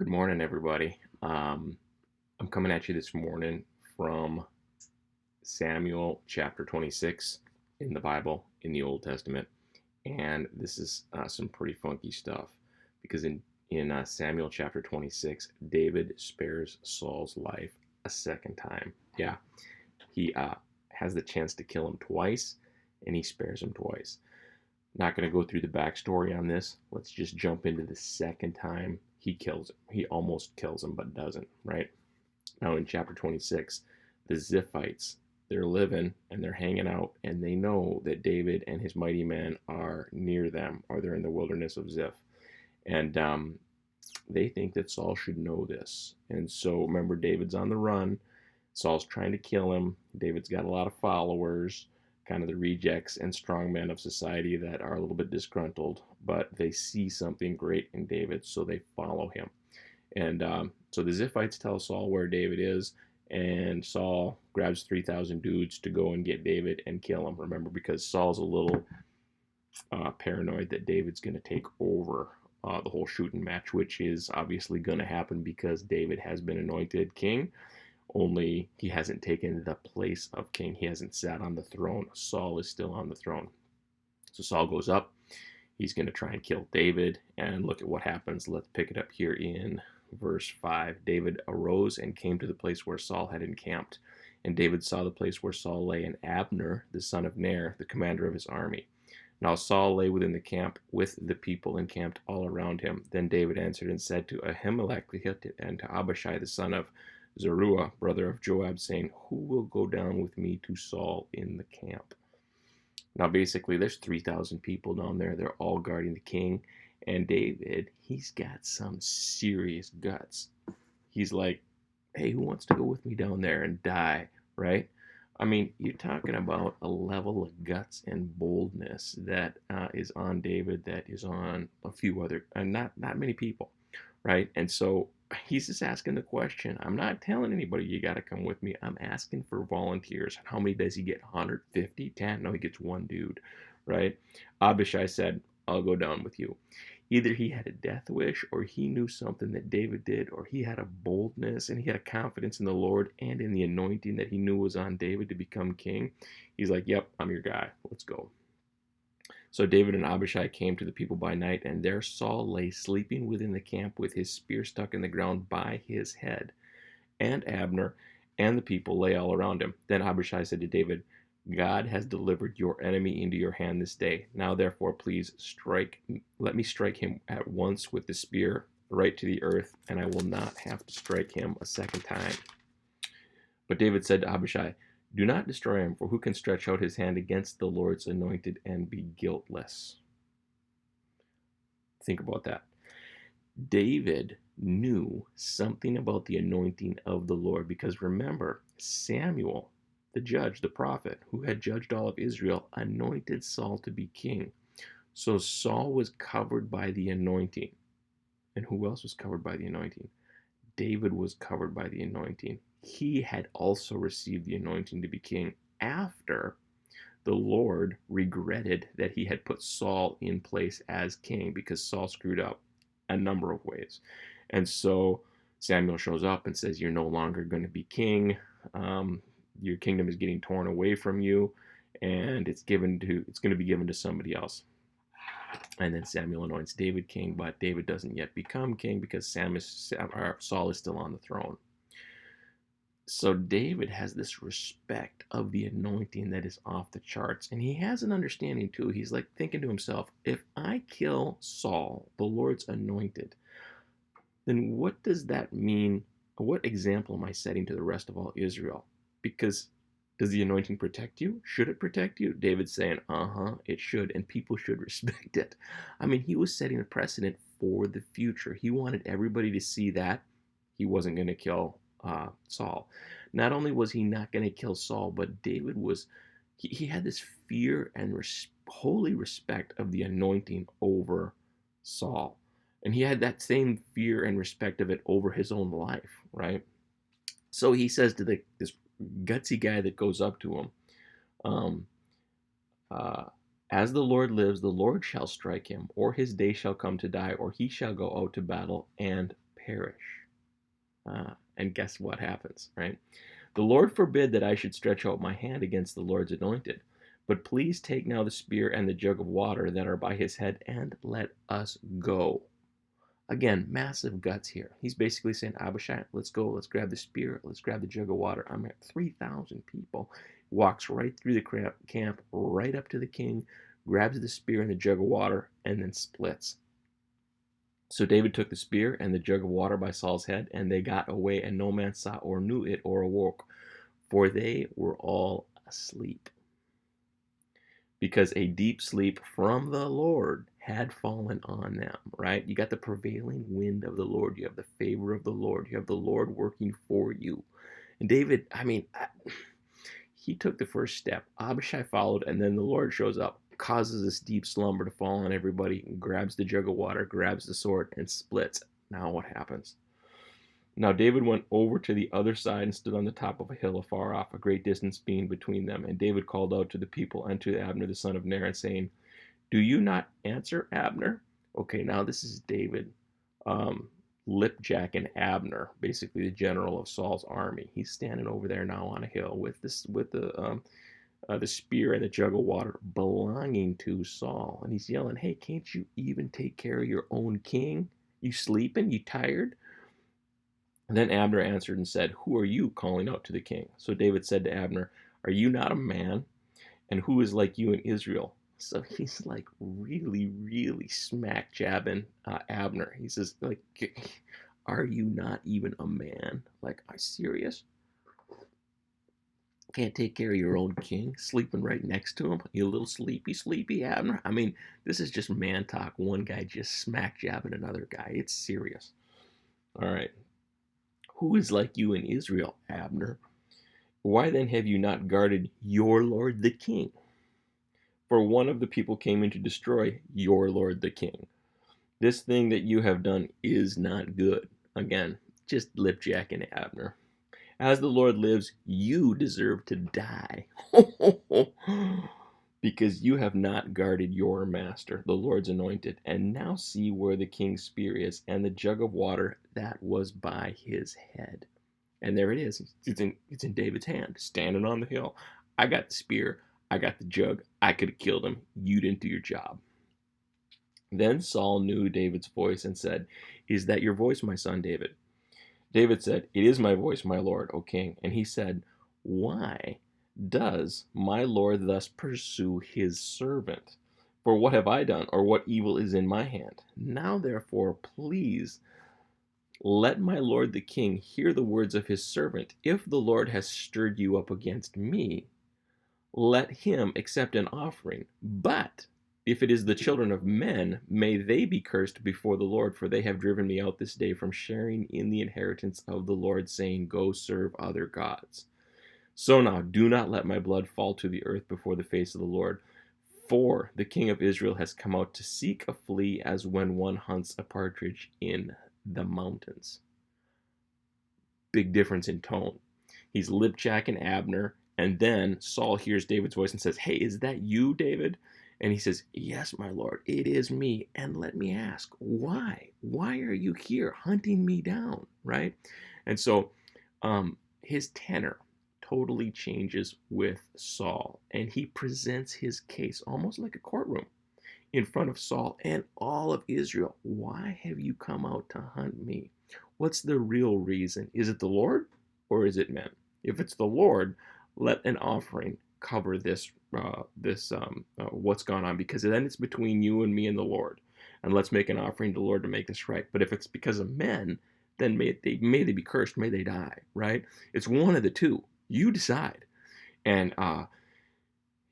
Good morning, everybody. I'm coming at you this morning from Samuel chapter 26 in the Bible, in the Old Testament. And this is some pretty funky stuff because in Samuel chapter 26, David spares Saul's life a second time. Yeah, he has the chance to kill him twice, and he spares him twice. Not going to go through the backstory on this. Let's just jump into the second time he kills him. He almost kills him, but doesn't, right? Now, in chapter 26, the Ziphites, they're living and they're hanging out, and they know that David and his mighty men are near them, or they're in the wilderness of Ziph. And they think that Saul should know this. And so, remember, David's on the run. Saul's trying to kill him. David's got a lot of followers, kind of the rejects and strongmen of society that are a little bit disgruntled, but they see something great in David, so they follow him. And so the Ziphites tell Saul where David is, and Saul grabs 3,000 dudes to go and get David and kill him. Remember, because Saul's a little paranoid that David's going to take over the whole shooting match, which is obviously going to happen because David has been anointed king. Only he hasn't taken the place of king. He hasn't sat on the throne. Saul is still on the throne. So Saul goes up. He's going to try and kill David. And look at what happens. Let's pick it up here in verse 5. David arose and came to the place where Saul had encamped. And David saw the place where Saul lay, and Abner, the son of Ner, the commander of his army. Now Saul lay within the camp with the people encamped all around him. Then David answered and said to Ahimelech the Hittite and to Abishai the son of Zeruiah, brother of Joab, saying, "Who will go down with me to Saul in the camp?" Now, basically, there's 3,000 people down there. They're all guarding the king. And David, he's got some serious guts. He's like, hey, who wants to go with me down there and die, right? I mean, you're talking about a level of guts and boldness that is on David, that is on a few other, not many people, right? And so he's just asking the question. I'm not telling anybody you got to come with me. I'm asking for volunteers. How many does he get? 150? 10? No, he gets one dude, right? Abishai said, I'll go down with you. Either he had a death wish, or he knew something that David did, or he had a boldness and he had a confidence in the Lord and in the anointing that he knew was on David to become king. He's like, yep, I'm your guy. Let's go. So David and Abishai came to the people by night, and there Saul lay sleeping within the camp with his spear stuck in the ground by his head. And Abner and the people lay all around him. Then Abishai said to David, God has delivered your enemy into your hand this day. Now therefore, please let me strike him at once with the spear right to the earth, and I will not have to strike him a second time. But David said to Abishai, do not destroy him, for who can stretch out his hand against the Lord's anointed and be guiltless? Think about that. David knew something about the anointing of the Lord, because remember, Samuel, the judge, the prophet, who had judged all of Israel, anointed Saul to be king. So Saul was covered by the anointing. And who else was covered by the anointing? David was covered by the anointing. He had also received the anointing to be king after the Lord regretted that he had put Saul in place as king, because Saul screwed up a number of ways. And so Samuel shows up and says, you're no longer going to be king. Your kingdom is getting torn away from you, and it's going to be given to somebody else. And then Samuel anoints David king, but David doesn't yet become king because Saul is still on the throne. So David has this respect of the anointing that is off the charts. And he has an understanding too. He's like thinking to himself, if I kill Saul, the Lord's anointed, then what does that mean? What example am I setting to the rest of all Israel? Because does the anointing protect you? Should it protect you? David's saying, it should, and people should respect it. I mean, he was setting a precedent for the future. He wanted everybody to see that he wasn't going to kill Saul. Not only was he not going to kill Saul, but David he had this fear and holy respect of the anointing over Saul. And he had that same fear and respect of it over his own life, right? So he says to this gutsy guy that goes up to him, as the Lord lives, the Lord shall strike him, or his day shall come to die, or he shall go out to battle and perish. And guess what happens, right? The Lord forbid that I should stretch out my hand against the Lord's anointed. But please take now the spear and the jug of water that are by his head, and let us go. Again, massive guts here. He's basically saying, Abishai, let's go. Let's grab the spear. Let's grab the jug of water. I'm at 3,000 people. Walks right through the camp, right up to the king, grabs the spear and the jug of water, and then splits. So David took the spear and the jug of water by Saul's head, and they got away, and no man saw or knew it or awoke, for they were all asleep. Because a deep sleep from the Lord had fallen on them, right? You got the prevailing wind of the Lord. You have the favor of the Lord. You have the Lord working for you. And David, he took the first step. Abishai followed, and then the Lord shows up, causes this deep slumber to fall on everybody, and grabs the jug of water, grabs the sword, and splits. Now what happens? Now David went over to the other side and stood on the top of a hill afar off, a great distance being between them. And David called out to the people and to Abner the son of Ner, saying, do you not answer, Abner? Okay, now this is David lipjacking Abner, basically the general of Saul's army. He's standing over there now on a hill with the spear and the jug of water belonging to Saul. And he's yelling, hey, can't you even take care of your own king? You sleeping? You tired? And then Abner answered and said, who are you calling out to the king? So David said to Abner, are you not a man? And who is like you in Israel? So he's like really, really smack jabbing Abner. He says, like, are you not even a man? Like, are you serious? Can't take care of your own king, sleeping right next to him? You little sleepy Abner? I mean, this is just man talk. One guy just smack jabbing another guy. It's serious. All right. Who is like you in Israel, Abner? Why then have you not guarded your Lord the king? For one of the people came in to destroy your Lord the king. This thing that you have done is not good. Again, just lipjacking Abner. As the Lord lives, you deserve to die. Because you have not guarded your master, the Lord's anointed. And now see where the king's spear is, and the jug of water that was by his head. And there it is. It's in David's hand, standing on the hill. I got the spear. I got the jug. I could have killed him. You didn't do your job. Then Saul knew David's voice and said, is that your voice, my son David? David said, it is my voice, my lord, O king. And he said, why does my lord thus pursue his servant? For what have I done, or what evil is in my hand? Now therefore, please, let my lord the king hear the words of his servant. If the Lord has stirred you up against me, let him accept an offering. But if it is the children of men, may they be cursed before the Lord, for they have driven me out this day from sharing in the inheritance of the Lord, saying, go serve other gods. So now do not let my blood fall to the earth before the face of the Lord, for the king of Israel has come out to seek a flea as when one hunts a partridge in the mountains. Big difference in tone. He's lipjacking Abner, and then Saul hears David's voice and says, hey, is that you, David? And he says, yes, my lord, it is me. And let me ask, why? Why are you here hunting me down, right? And so his tenor totally changes with Saul, and he presents his case almost like a courtroom in front of Saul and all of Israel. Why have you come out to hunt me? What's the real reason? Is it the Lord or is it men? If it's the Lord, let an offering cover this what's gone on, because then it's between you and me and the Lord, and let's make an offering to the Lord to make this right. But if it's because of men, then may they be cursed, may they die, right? It's one of the two. You decide. And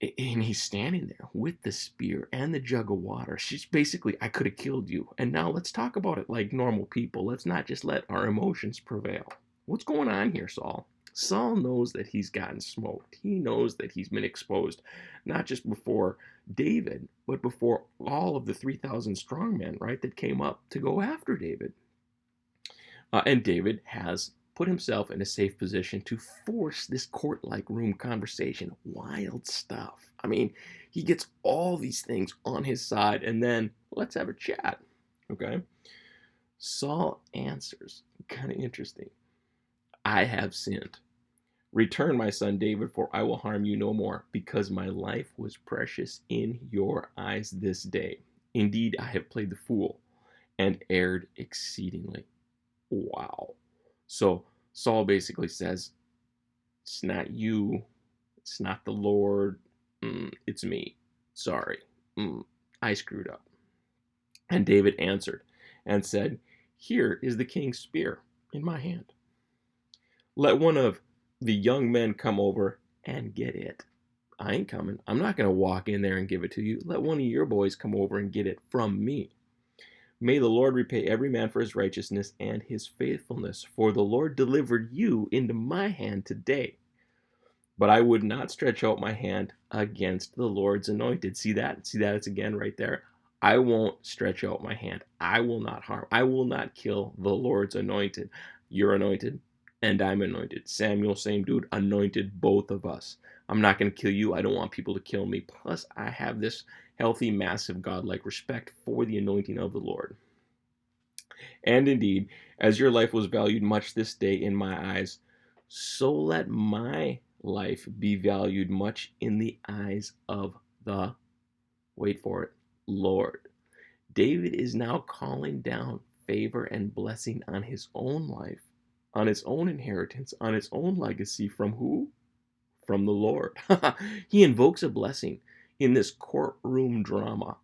he's standing there with the spear and the jug of water. She's basically, I could have killed you. And now let's talk about it like normal people. Let's not just let our emotions prevail. What's going on here, Saul? Saul knows that he's gotten smoked. He knows that he's been exposed, not just before David, but before all of the 3,000 strong men, right, that came up to go after David. And David has put himself in a safe position to force this court-like room conversation. Wild stuff. I mean, he gets all these things on his side, and then let's have a chat, okay? Saul answers, kind of interesting, I have sinned. Return, my son David, for I will harm you no more, because my life was precious in your eyes this day. Indeed, I have played the fool and erred exceedingly. Wow. So Saul basically says, it's not you, it's not the Lord, it's me. Sorry, I screwed up. And David answered and said, here is the king's spear in my hand. Let one of the young men come over and get it. I ain't coming. I'm not going to walk in there and give it to you. Let one of your boys come over and get it from me. May the Lord repay every man for his righteousness and his faithfulness, for the Lord delivered you into my hand today. But I would not stretch out my hand against the Lord's anointed. See that? See that? It's again right there. I won't stretch out my hand. I will not harm. I will not kill the Lord's anointed. You're anointed, and I'm anointed. Samuel, same dude, anointed both of us. I'm not going to kill you. I don't want people to kill me. Plus, I have this healthy, massive, godlike respect for the anointing of the Lord. And indeed, as your life was valued much this day in my eyes, so let my life be valued much in the eyes of the, wait for it, Lord. David is now calling down favor and blessing on his own life, on his own inheritance, on his own legacy. From who? From the Lord. He invokes a blessing in this courtroom drama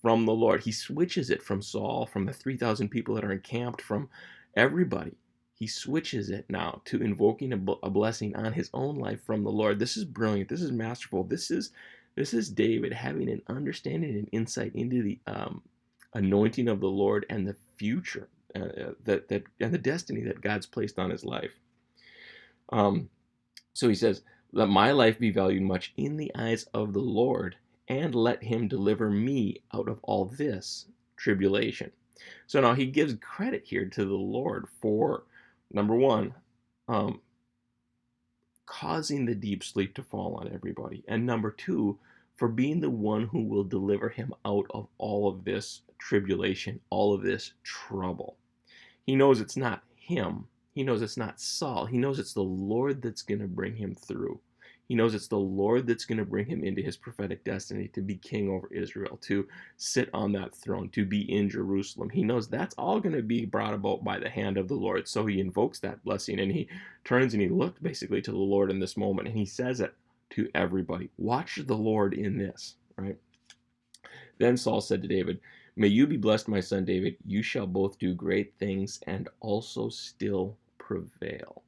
from the Lord. He switches it from Saul, from the 3,000 people that are encamped, from everybody. He switches it now to invoking a blessing on his own life from the Lord. This is brilliant. This is masterful. This is David having an understanding and insight into the anointing of the Lord and the future and the destiny that God's placed on his life. So he says, let my life be valued much in the eyes of the Lord, and let him deliver me out of all this tribulation. So now he gives credit here to the Lord for, number one, causing the deep sleep to fall on everybody, and number two, for being the one who will deliver him out of all of this tribulation, all of this trouble. He knows it's not him. He knows it's not Saul. He knows it's the Lord that's going to bring him through. He knows it's the Lord that's going to bring him into his prophetic destiny to be king over Israel, to sit on that throne, to be in Jerusalem. He knows that's all going to be brought about by the hand of the Lord. So he invokes that blessing, and he turns and he looks basically to the Lord in this moment, and he says it to everybody. Watch the Lord in this, right? Then Saul said to David, may you be blessed, my son David. You shall both do great things and also still prevail.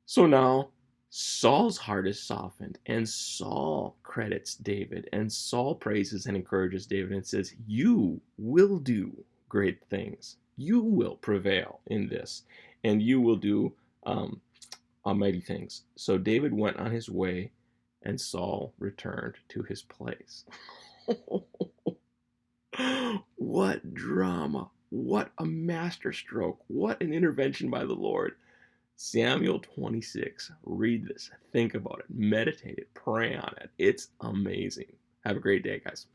So now Saul's heart is softened, and Saul credits David, and Saul praises and encourages David and says, you will do great things. You will prevail in this, and you will do mighty things. So David went on his way, and Saul returned to his place. What drama. What a masterstroke. What an intervention by the Lord. Samuel 26. Read this. Think about it. Meditate it. Pray on it. It's amazing. Have a great day, guys.